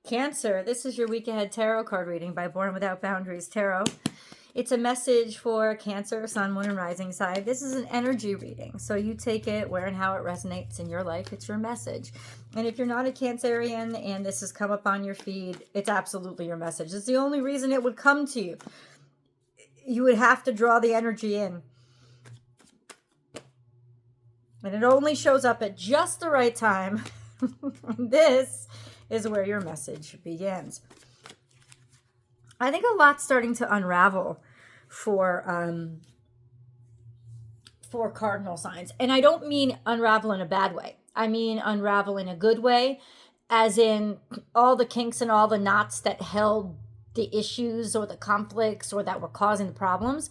Cancer, this is your week ahead tarot card reading by Born Without Boundaries Tarot. It's a message for Cancer, Sun, Moon, and Rising side. This is an energy reading, so you take it where and how it resonates in your life. It's your message. And if you're not a Cancerian and this has come up on your feed, it's absolutely your message. It's the only reason it would come to you. You would have to draw the energy in. And it only shows up at just the right time. This is where your message begins. I think a lot's starting to unravel for cardinal signs. And I don't mean unravel in a bad way. I mean unravel in a good way, as in all the kinks and all the knots that held the issues or the conflicts or that were causing the problems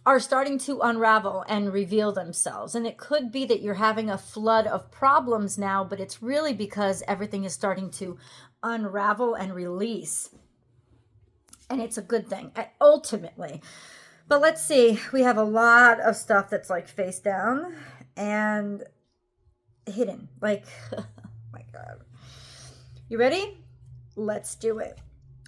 are starting to unravel and reveal themselves. And it could be that you're having a flood of problems now, but it's really because everything is starting to unravel and release. And it's a good thing, ultimately. But let's see. We have a lot of stuff that's like face down and hidden. Like, oh my God. You ready? Let's do it.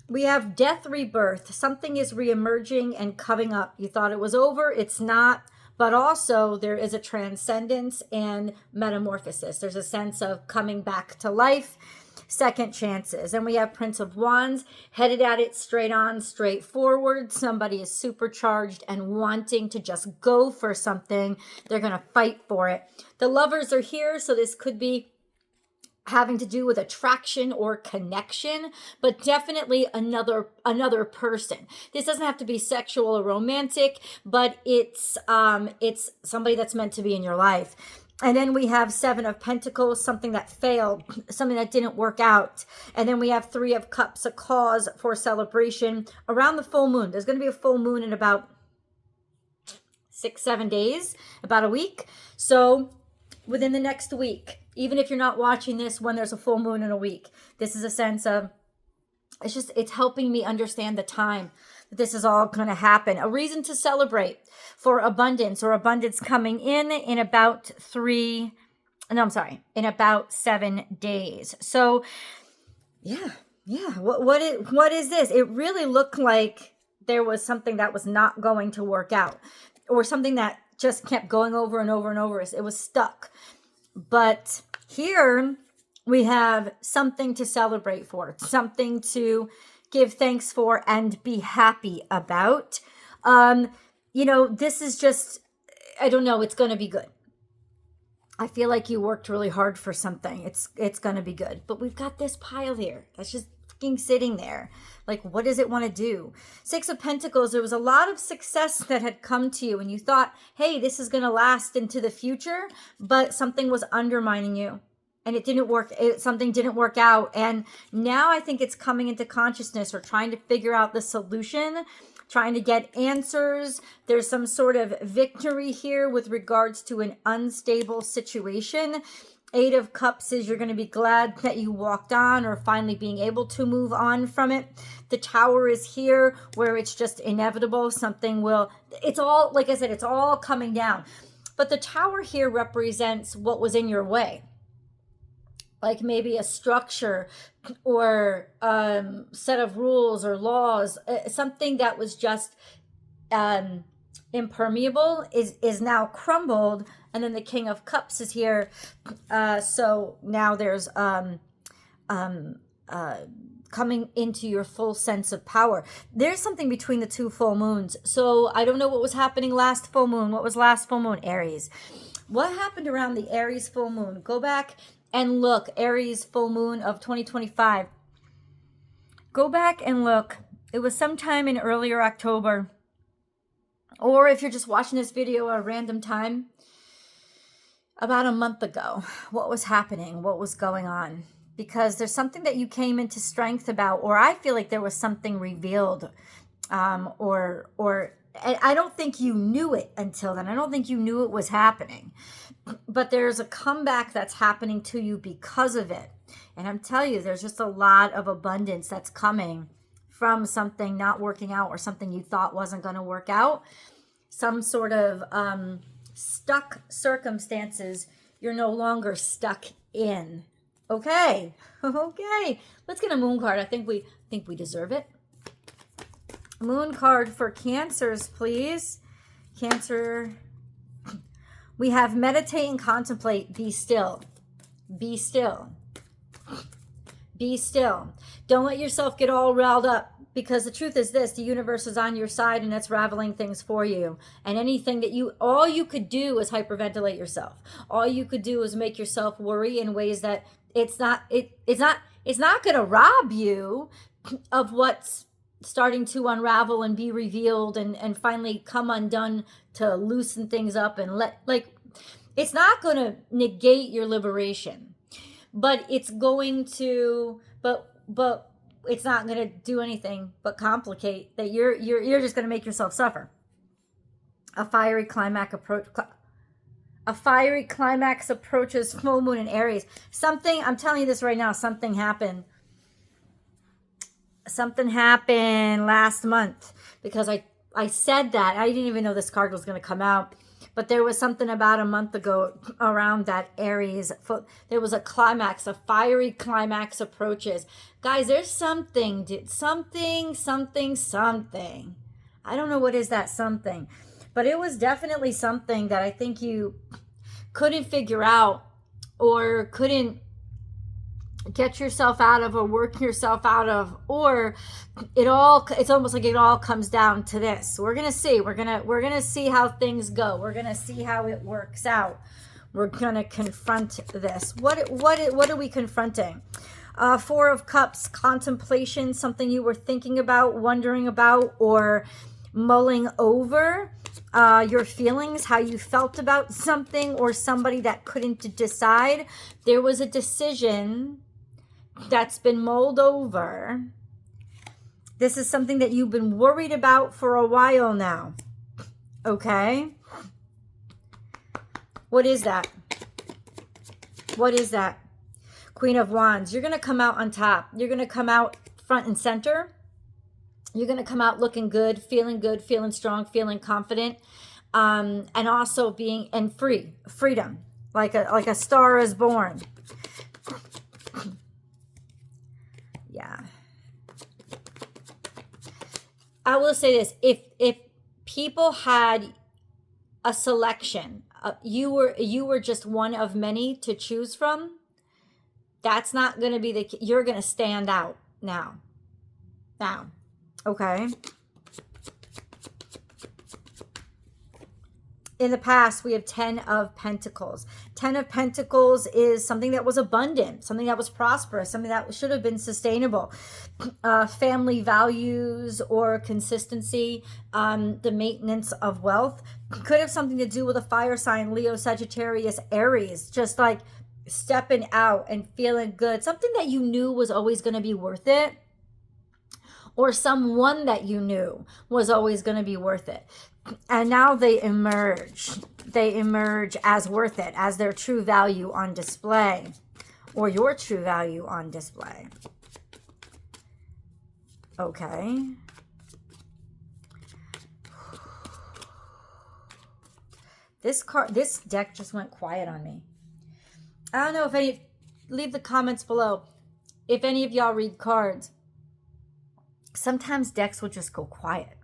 We have death, rebirth. Something is reemerging and coming up. You thought it was over. It's not. But also there is a transcendence and metamorphosis. There's a sense of coming back to life, second chances. And we have Prince of Wands, headed at it straight on, straight forward. Somebody is supercharged and wanting to just go for something. They're going to fight for it. The Lovers are here, so this could be having to do with attraction or connection, but definitely another person. This doesn't have to be sexual or romantic, but it's somebody that's meant to be in your life. And then we have Seven of Pentacles, something that failed, something that didn't work out. And then we have Three of Cups, a cause for celebration around the full moon. There's going to be a full moon in about 6-7 days, about a week. So within the next week, even if you're not watching this when there's a full moon in a week, this is a sense of, it's helping me understand the time that this is all going to happen. A reason to celebrate for abundance, or abundance coming in about 7 days. So yeah. What is this? It really looked like there was something that was not going to work out, or something that just kept going over and over and over. It was stuck. But here we have something to celebrate for, something to give thanks for and be happy about. This is just, I don't know, it's going to be good. I feel like you worked really hard for something. It's going to be good. But we've got this pile here that's just fucking sitting there. Like, what does it want to do? Six of Pentacles, there was a lot of success that had come to you and you thought, hey, this is going to last into the future, but something was undermining you and it didn't work. Something didn't work out. And now I think it's coming into consciousness, or trying to figure out the solution, trying to get answers. There's some sort of victory here with regards to an unstable situation. Eight of Cups is you're going to be glad that you walked on, or finally being able to move on from it. The Tower is here, where it's just inevitable. It's all, like I said, it's all coming down. But the Tower here represents what was in your way. Like maybe a structure or set of rules or laws, something that was just impermeable is now crumbled. And then the King of Cups is here. So now there's coming into your full sense of power. There's something between the two full moons. So I don't know what was happening last full moon. What was last full moon? Aries. What happened around the Aries full moon? Go back and look. Aries full moon of 2025. Go back and look. It was sometime in earlier October. Or if you're just watching this video at a random time, about a month ago. What was happening? What was going on? Because there's something that you came into strength about, or I feel like there was something revealed, or I don't think you knew it until then. I don't think you knew it was happening. But there's a comeback that's happening to you because of it. And I'm telling you, there's just a lot of abundance that's coming from something not working out, or something you thought wasn't going to work out. Some sort of stuck circumstances you're no longer stuck in. Okay. Okay. Let's get a moon card. I think we deserve it. Moon card for Cancers, please. Cancer. We have meditate and contemplate. Be still. Be still. Be still. Don't let yourself get all riled up, because the truth is this: the universe is on your side and it's raveling things for you. And anything that all you could do is hyperventilate yourself. All you could do is make yourself worry in ways that it's not going to rob you of what's starting to unravel and be revealed and finally come undone, to loosen things up and it's not going to negate your liberation, but it's going to, but it's not going to do anything but complicate that. You're just going to make yourself suffer. A fiery climax approaches full moon in Aries. Something, I'm telling you this right now, something happened last month, because I said that. I didn't even know this card was going to come out, but there was something about a month ago around that Aries. There was a climax, a fiery climax approaches. Guys, there's something. I don't know what is that something, but it was definitely something that I think you couldn't figure out or couldn't get yourself out of or work yourself out of, or it's almost like it all comes down to this. We're going to see how things go. We're going to see how it works out. We're going to confront this. What are we confronting? Four of Cups, contemplation, something you were thinking about, wondering about, or mulling over your feelings, how you felt about something or somebody that couldn't decide. There was a decision that's been mulled over. This is something that you've been worried about for a while now. Okay? What is that? What is that? Queen of Wands. You're going to come out on top. You're going to come out front and center. You're going to come out looking good, feeling strong, feeling confident, and also being freedom, like a star is born. Yeah. I will say this: if people had a selection, you were just one of many to choose from. That's not going to be you're going to stand out now. Okay. In the past, we have 10 of Pentacles. 10 of Pentacles is something that was abundant, something that was prosperous, something that should have been sustainable. Family values or consistency, the maintenance of wealth. Could have something to do with a fire sign, Leo, Sagittarius, Aries. Just like stepping out and feeling good. Something that you knew was always going to be worth it. Or someone that you knew was always going to be worth it. And now they emerge. They emerge as worth it, as their true value on display, or your true value on display. Okay. This deck just went quiet on me. I don't know leave the comments below if any of y'all read cards. Sometimes decks will just go quiet.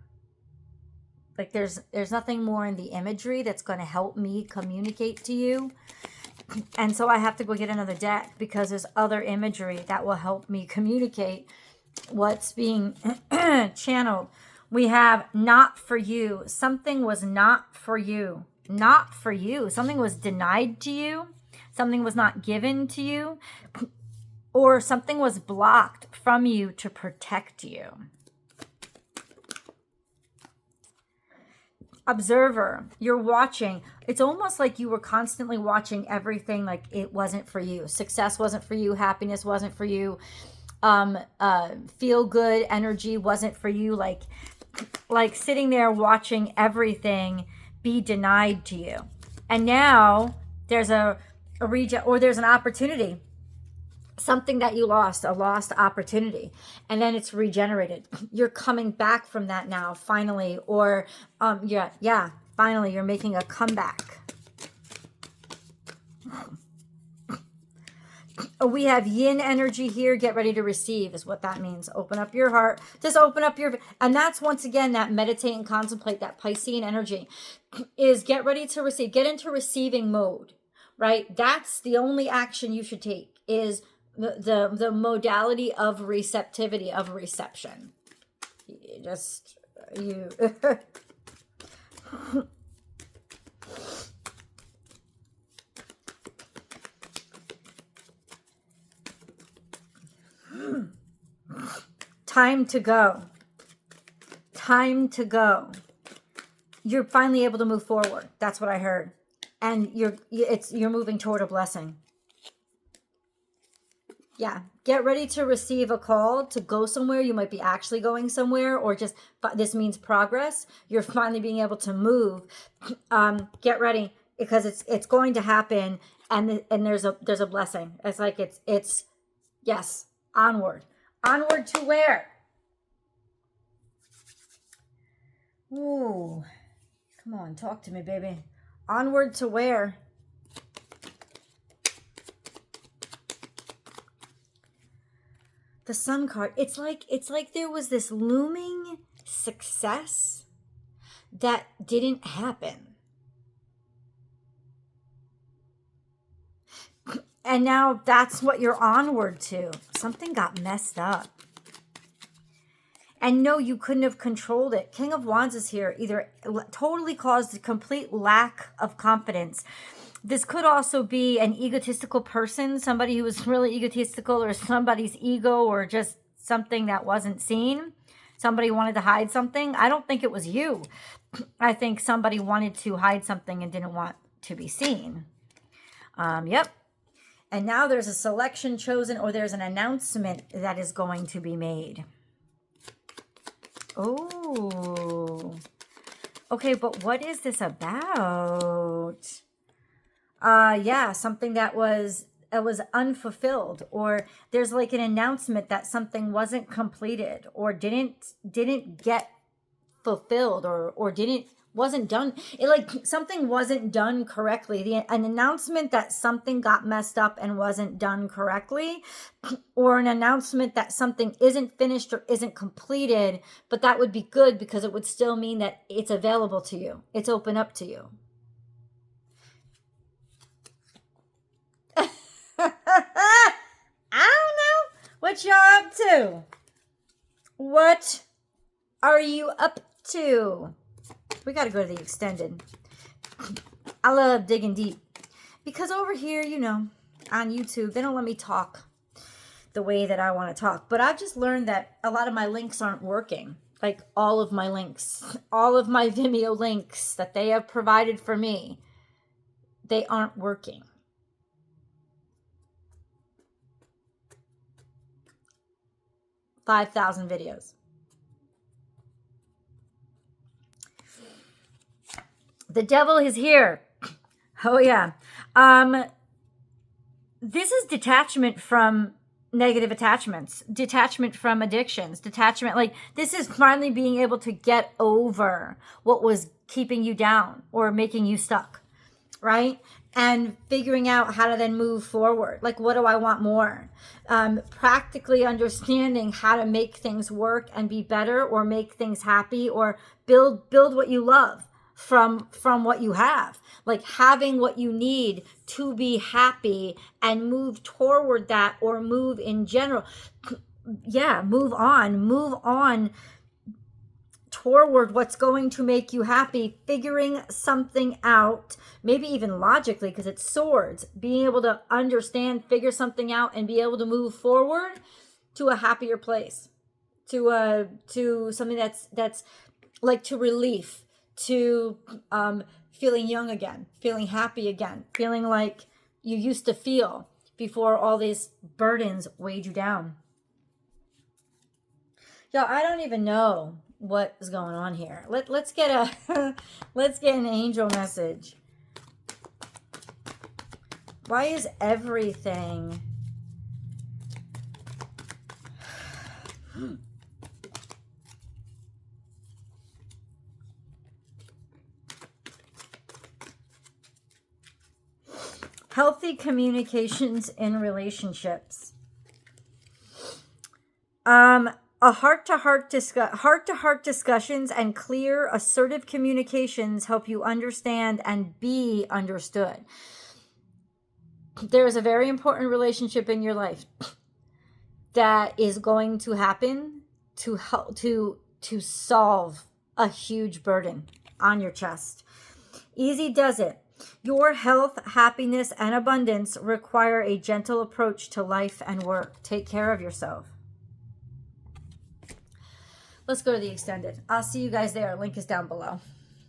Like there's nothing more in the imagery that's going to help me communicate to you. And so I have to go get another deck because there's other imagery that will help me communicate what's being channeled. We have not for you. Something was not for you. Not for you. Something was denied to you. Something was not given to you. Or something was blocked from you to protect you. Observer, you're watching. It's almost like you were constantly watching everything like it wasn't for you. Success wasn't for you. Happiness wasn't for you. Feel good energy wasn't for you. Like sitting there watching everything be denied to you. And now there's a region, or there's an opportunity. Something that you lost, a lost opportunity, and then it's regenerated. You're coming back from that now, finally, or finally, you're making a comeback. We have yin energy here. Get ready to receive is what that means. Open up your heart. Just open up your... And that's, once again, that meditate and contemplate, that Piscean energy is get ready to receive. Get into receiving mode, right? That's the only action you should take, is the modality of receptivity, of reception. You Time to go. Time to go. You're finally able to move forward. That's what I heard. And you're moving toward a blessing. Yeah. Get ready to receive a call to go somewhere. You might be actually going somewhere, or just this means progress. You're finally being able to move. Get ready, because it's going to happen, and there's a blessing. It's like it's yes, onward. Onward to where? Ooh. Come on, talk to me, baby. Onward to where? The Sun card. It's like there was this looming success that didn't happen. And now that's what you're onward to. Something got messed up. And no, you couldn't have controlled it. King of Wands is here. Either totally caused a complete lack of confidence. This could also be an egotistical person, somebody who was really egotistical, or somebody's ego, or just something that wasn't seen. Somebody wanted to hide something. I don't think it was you. I think somebody wanted to hide something and didn't want to be seen. Yep. And now there's a selection chosen, or there's an announcement that is going to be made. Oh. Okay, but what is this about? Yeah, something that was unfulfilled, or there's like an announcement that something wasn't completed, or didn't get fulfilled, or wasn't done. It, like, something wasn't done correctly. An announcement that something got messed up and wasn't done correctly, or an announcement that something isn't finished or isn't completed, but that would be good because it would still mean that it's available to you. It's open up to you. I don't know what you're up to. What are you up to? We got to go to the extended. I love digging deep, because over here, on YouTube, they don't let me talk the way that I want to talk. But I've just learned that a lot of my links aren't working. Like all of my links, all of my Vimeo links that they have provided for me, they aren't working. $5,000 videos. The devil is here. Oh, yeah. This is detachment from negative attachments, detachment from addictions, detachment. Like, this is finally being able to get over what was keeping you down or making you stuck, right? And figuring out how to then move forward. Like, what do I want more? Practically understanding how to make things work and be better, or make things happy, or build what you love from what you have. Like, having what you need to be happy and move toward that, or move in general. Yeah, move on toward what's going to make you happy, figuring something out, maybe even logically, because it's swords, being able to understand, figure something out, and be able to move forward to a happier place, to something that's like to relief, to feeling young again, feeling happy again, feeling like you used to feel before all these burdens weighed you down. Yo, I don't even know what is going on here. Let's get an angel message. Why is everything Healthy communications in relationships. Heart-to-heart discussions and clear, assertive communications help you understand and be understood. There is a very important relationship in your life that is going to happen to help to solve a huge burden on your chest. Easy does it. Your health, happiness, and abundance require a gentle approach to life and work. Take care of yourself. Let's go to the extended. I'll see you guys there. Link is down below.